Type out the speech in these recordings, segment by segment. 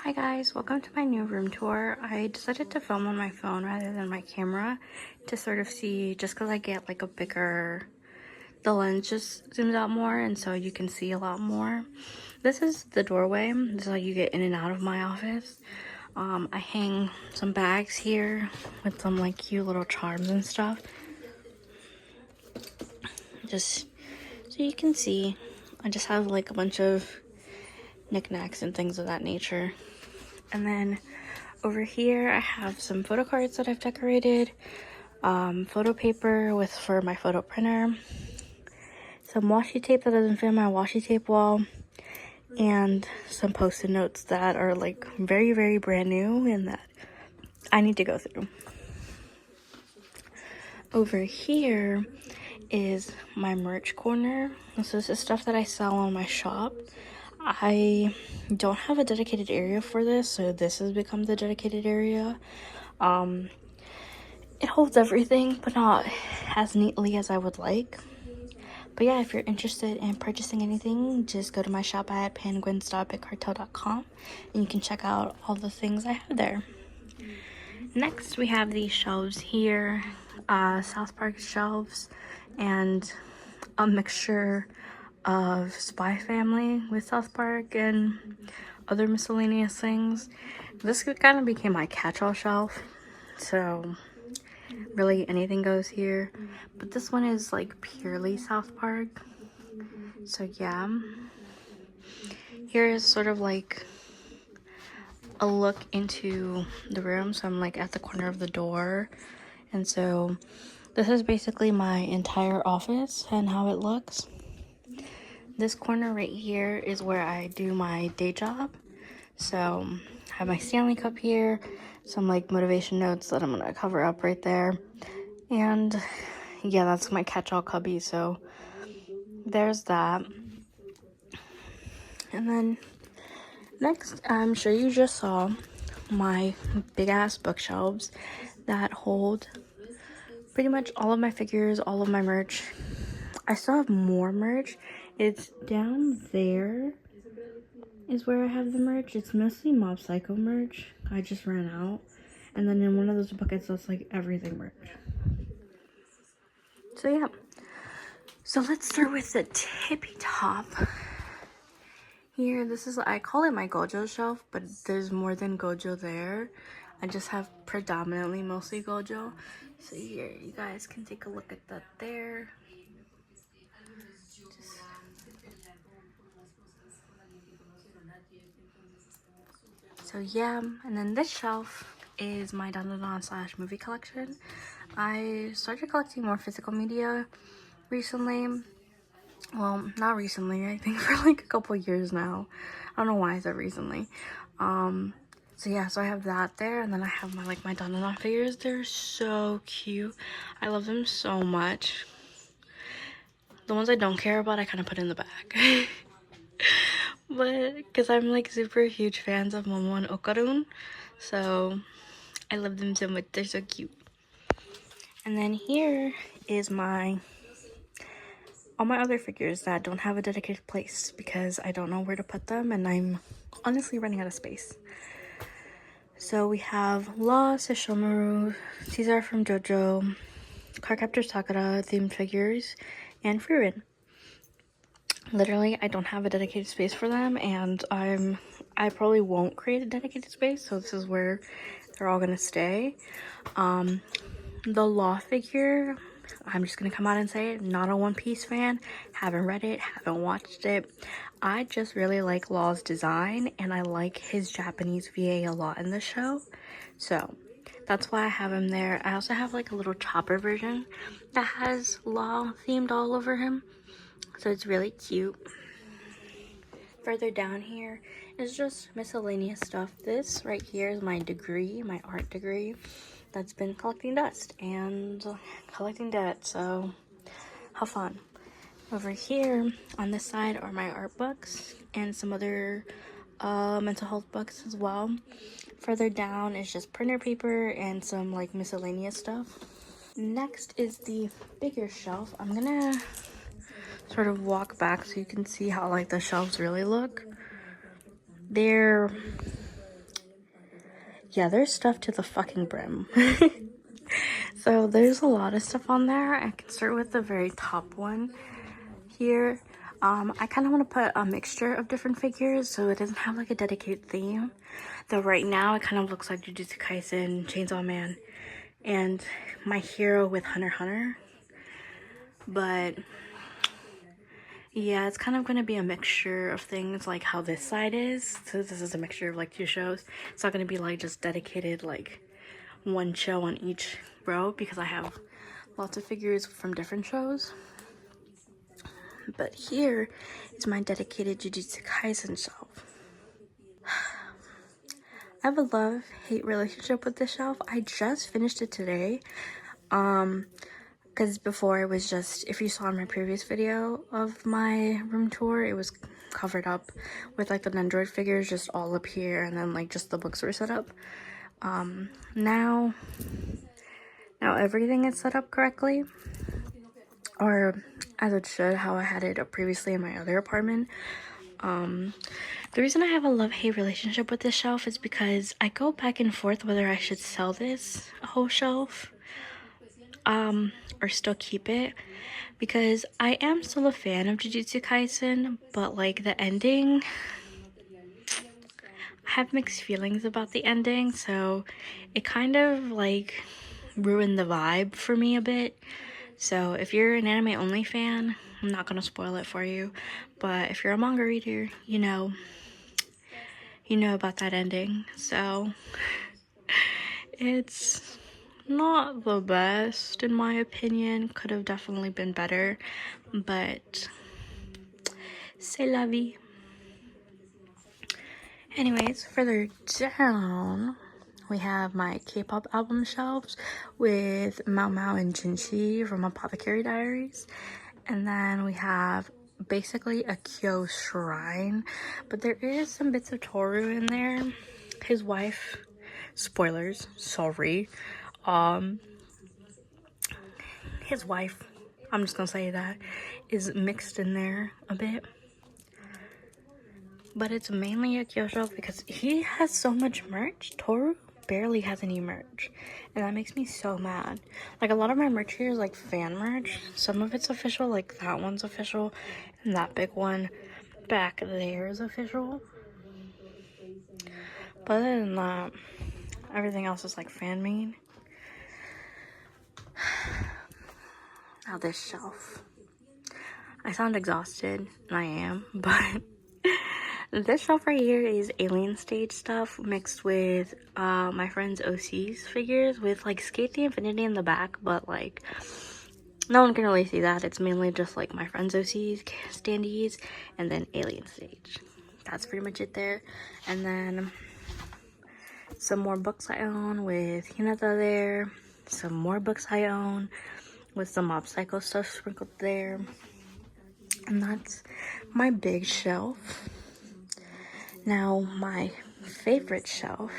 Hi guys, welcome to my new room tour. I decided to film on my phone rather than my camera to sort of see, just because I get like a bigger, the lens just zooms out more and so you can see a lot more. This is the doorway. This is how you get in and out of my office. I hang some bags here with some like cute little charms and stuff. Just so you can see, I just have like a bunch of knickknacks and things of that nature. And then over here I have some photo cards that I've decorated, photo paper for my photo printer, some washi tape that doesn't fit my washi tape wall, and some post-it notes that are like very, very brand new and that I need to go through. Over here is my merch corner. This is the stuff that I sell on my shop. I don't have a dedicated area for this, so this has become the dedicated area. It holds everything, but not as neatly as I would like. But yeah, if you're interested in purchasing anything, just go to my shop at penguins.bigcartel.com and you can check out all the things I have there. Next, we have these shelves here, South Park shelves, and a mixture of Spy Family with South Park and other miscellaneous things. This kind of became my catch-all shelf, so really anything goes here. But this one is like purely South Park, so yeah. Here is sort of like a look into the room. So I'm like at the corner of the door, and so this is basically my entire office and how it looks. This corner right here is where I do my day job. So I have my Stanley Cup here, some like motivation notes that I'm gonna cover up right there, and yeah, that's my catch-all cubby, so there's that. And then next, I'm sure you just saw my big ass bookshelves that hold pretty much all of my figures, all of my merch. I still have more merch. It's down there is where I have the merch. It's mostly Mob Psycho merch. I just ran out. And then in one of those buckets, that's like everything merch. So yeah. So let's start with the tippy top. Here, this is, I call it my Gojo shelf, but there's more than Gojo there. I just have predominantly mostly Gojo. So here, you guys can take a look at that there. So yeah, and then this shelf is my Dandadan / movie collection. I started collecting more physical media recently. Well, not recently, I think for like a couple years now. I don't know why I said recently. So yeah, so I have that there, and then I have my Dandadan figures. They're so cute. I love them so much. The ones I don't care about, I kind of put in the back. But because I'm like super huge fans of Momo and Okarun, so I love them so much. They're so cute. And then here is all my other figures that don't have a dedicated place because I don't know where to put them, and I'm honestly running out of space. So we have Law, Sesshomaru, Caesar from JoJo, Cardcaptor Sakura themed figures, and Frieren. Literally, I don't have a dedicated space for them, and I probably won't create a dedicated space, so this is where they're all gonna stay. The Law figure, I'm just gonna come out and say it, not a One Piece fan, haven't read it, haven't watched it. I just really like Law's design, and I like his Japanese VA a lot in the show, so that's why I have him there. I also have like a little chopper version that has Law themed all over him, so it's really cute. Further down here is just miscellaneous stuff. This right here is my degree, my art degree, that's been collecting dust and collecting debt, so have fun. Over here on this side are my art books and some other mental health books as well. Further down is just printer paper and some like miscellaneous stuff. Next is the bigger shelf. I'm gonna sort of walk back so you can see how like the shelves really look. They're yeah, there's stuff to the fucking brim. So there's a lot of stuff on there. I can start with the very top one here. I kind of want to put a mixture of different figures so it doesn't have like a dedicated theme. Though right now it kind of looks like Jujutsu Kaisen, Chainsaw Man, and My Hero with Hunter x Hunter. But yeah, it's kind of going to be a mixture of things, like how this side is. So this is a mixture of like two shows. It's not going to be like just dedicated like one show on each row because I have lots of figures from different shows. But here is my dedicated Jujutsu Kaisen shelf. I have a love-hate relationship with this shelf. I just finished it today. Because before it was just, if you saw in my previous video of my room tour, it was covered up with like the Nendoroid figures just all up here, and then like just the books were set up. Now everything is set up correctly, or as it should, how I had it previously in my other apartment. The reason I have a love-hate relationship with this shelf is because I go back and forth whether I should sell this whole shelf or still keep it, because I am still a fan of Jujutsu Kaisen, but like the ending, I have mixed feelings about the ending, so it kind of like ruined the vibe for me a bit. So if you're an anime only fan, I'm not gonna spoil it for you, but if you're a manga reader, you know about that ending. So it's not the best in my opinion. Could have definitely been better, but c'est la vie. Anyways, further down we have my K-pop album shelves with Mao Mao and Jinchi from Apothecary Diaries. And then we have basically a Kyo shrine, but there is some bits of Toru in there. His wife, spoilers, sorry, his wife, I'm just gonna say that, is mixed in there a bit. But it's mainly a Kyo shelf because he has so much merch. Toru barely has any merch, and that makes me so mad. Like, a lot of my merch here is like fan merch. Some of it's official, like that one's official, and that big one back there is official. But other than that, everything else is like fan made. Now this shelf, I sound exhausted, and I am, but this shelf right here is Alien Stage stuff mixed with my friend's OC's figures with like Skate the Infinity in the back, but like no one can really see that. It's mainly just like my friend's OC's standees and then Alien Stage. That's pretty much it there. And then some more books I own with Hinata there. Some more books I own with some Mob Psycho stuff sprinkled there. And that's my big shelf. Now, my favorite shelf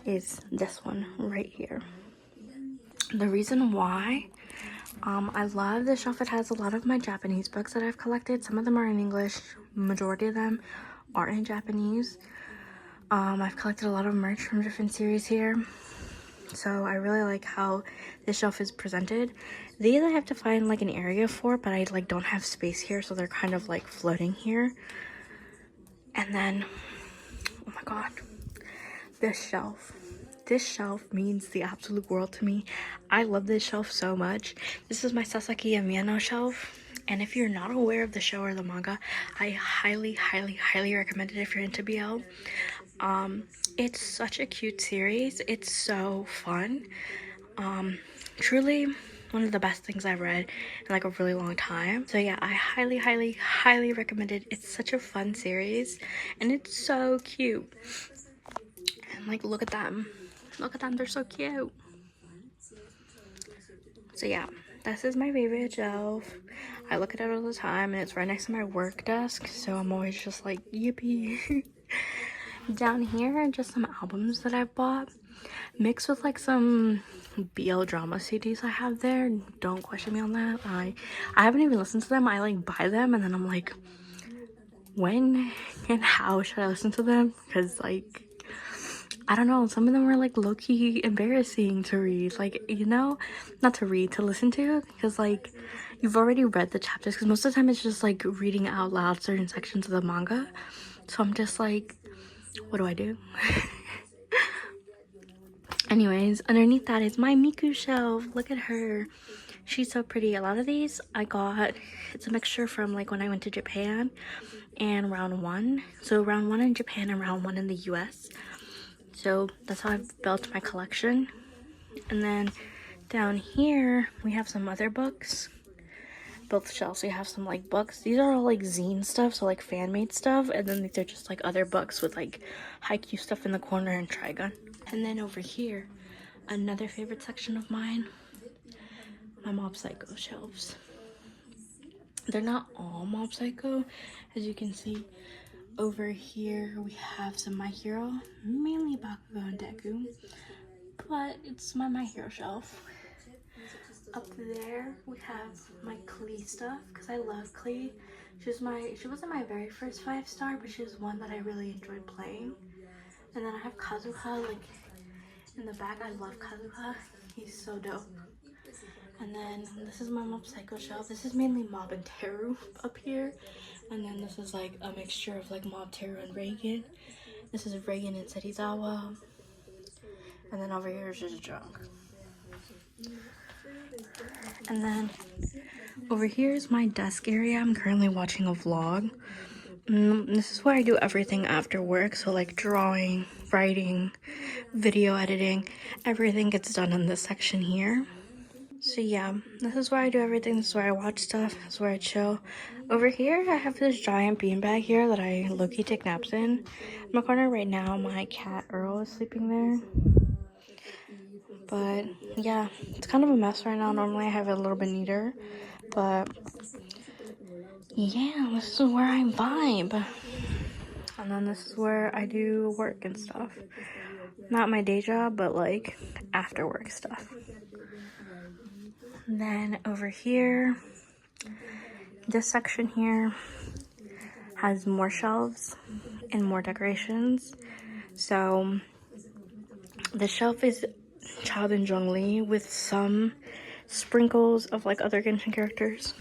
is this one right here. The reason why I love this shelf, it has a lot of my Japanese books that I've collected. Some of them are in English, majority of them are in Japanese. I've collected a lot of merch from different series here, so I really like how this shelf is presented. These I have to find like an area for, but I like don't have space here, so they're kind of like floating here. And then, oh my god, this shelf means the absolute world to me. I love this shelf so much. This is my Sasaki Amino shelf, and if you're not aware of the show or the manga, I highly recommend it if you're into BL. It's such a cute series. It's so fun. Truly one of the best things I've read in like a really long time. So yeah, I highly recommend it. It's such a fun series, and it's so cute. And like, look at them, they're so cute. So yeah, this is my favorite shelf. I look at it all the time, and it's right next to my work desk, so I'm always just like, yippee. Down here are just some albums that I've bought, mixed with like some BL drama CDs I have there. Don't question me on that. I haven't even listened to them. I like buy them, and then I'm like, when and how should I listen to them? Because like, I don't know, some of them were like low-key embarrassing to read, like, you know, not to read, to listen to, because like you've already read the chapters, because most of the time it's just like reading out loud certain sections of the manga. So I'm just like, what do I do? Anyways, underneath that is my Miku shelf. Look at her. She's so pretty. A lot of these I got, it's a mixture from like when I went to Japan and round one. So round one in Japan and round one in the US. So that's how I've built my collection. And then down here we have some other books. Both shelves we have some like books. These are all like zine stuff, so like fan-made stuff. And then these are just like other books with like haiku stuff in the corner and Trigun. And then over here, another favorite section of mine, my Mob Psycho shelves. They're not all Mob Psycho. As you can see, over here we have some My Hero, mainly Bakugo and Deku, but it's my Hero shelf. Up there we have my Klee stuff, because I love Klee. She wasn't my very first 5-star, but she was one that I really enjoyed playing. And then I have Kazuha, like in the back. I love Kazuha. He's so dope. And then this is my Mob Psycho shelf. This is mainly Mob and Teru up here. And then this is like a mixture of like Mob, Teru, and Reagan. This is Reagan and Serizawa. And then over here is just junk. And then over here is my desk area. I'm currently watching a vlog. This is where I do everything after work. So like drawing, writing, video editing, everything gets done in this section here. So yeah, this is where I do everything. This is where I watch stuff. This is where I chill. Over here, I have this giant beanbag here that I low-key take naps in. In my corner right now, my cat Earl is sleeping there. But yeah, it's kind of a mess right now. Normally I have it a little bit neater. But yeah, this is where I vibe. And then this is where I do work and stuff. Not my day job, but like after work stuff. And then over here, this section here has more shelves and more decorations. So the shelf is Child and Zhongli with some sprinkles of like other Genshin characters.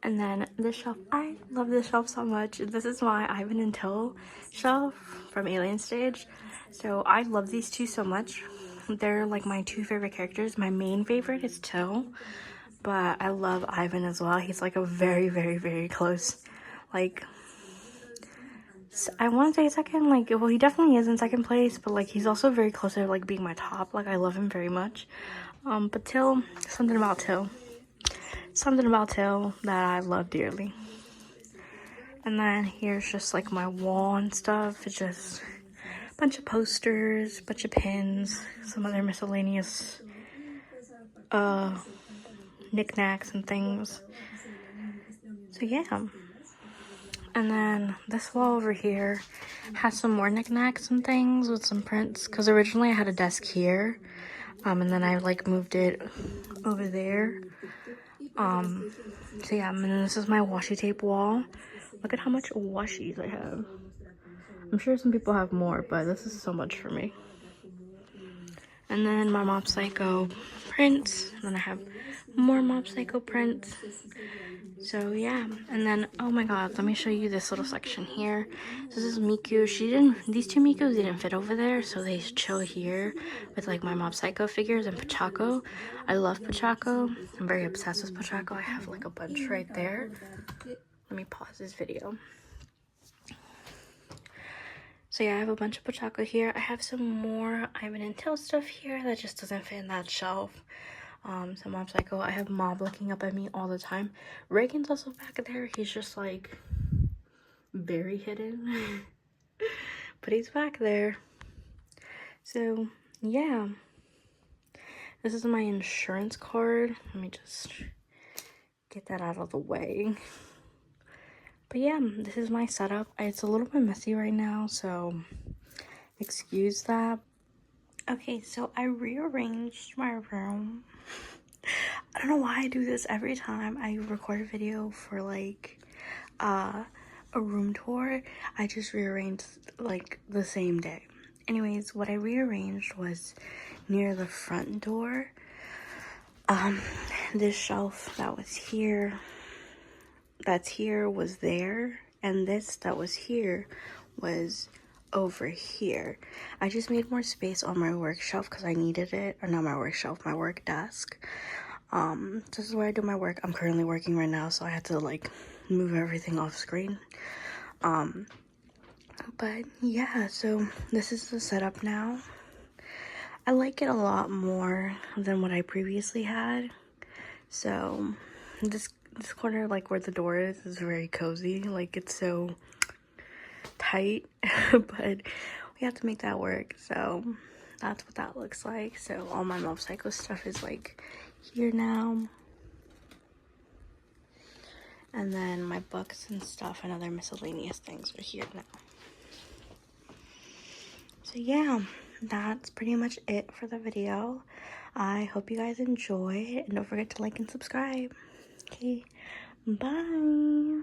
And then this shelf, I love this shelf so much. This is my Ivan and Till shelf from Alien Stage. So I love these two so much. They're like my two favorite characters. My main favorite is Till, but I love Ivan as well. He's like a very, very, very close, like, I want to say second, like, well, he definitely is in second place, but like he's also very close to like being my top. Like I love him very much. But Till, something about Till that I love dearly. And then here's just like my wall and stuff. It's just a bunch of posters, bunch of pins, some other miscellaneous knickknacks and things. So yeah. And then this wall over here has some more knickknacks and things with some prints, because originally I had a desk here, and then I like moved it over there. So yeah, and then this is my washi tape wall. Look at how much washies I have. I'm sure some people have more, but this is so much for me. And then my Mob Psycho prints. And then I have more Mob Psycho prints. So yeah, and then oh my god, let me show you this little section here. This is Miku. These two Mikus didn't fit over there, so they chill here with like my Mob Psycho figures and Pachako. I love Pachako. I'm very obsessed with Pachako. I have like a bunch right there. Let me pause this video. So yeah, I have a bunch of Pachako here. I have some more Ivan and Till stuff here that just doesn't fit in that shelf. Some Mob Psycho. I have Mob looking up at me all the time. Reagan's also back there. He's just like very hidden. But he's back there. So yeah. This is my insurance card. Let me just get that out of the way. But yeah, this is my setup. It's a little bit messy right now, so excuse that. Okay, so I rearranged my room. I don't know why I do this every time I record a video for like a room tour. I just rearrange like the same day. Anyways, what I rearranged was near the front door. This shelf that was here, was there, and this that was here was over here. I just made more space on my work shelf because I needed it, or not my work shelf, my work desk. This is where I do my work. I'm currently working right now, so I had to like move everything off screen. But yeah, so this is the setup now. I like it a lot more than what I previously had. So this corner, like where the door is very cozy. Like, it's so tight, but we have to make that work. So that's what that looks like. So all my Mob Psycho stuff is like here now. And then my books and stuff and other miscellaneous things are here now. So yeah, that's pretty much it for the video. I hope you guys enjoy, and don't forget to like and subscribe. Okay, bye.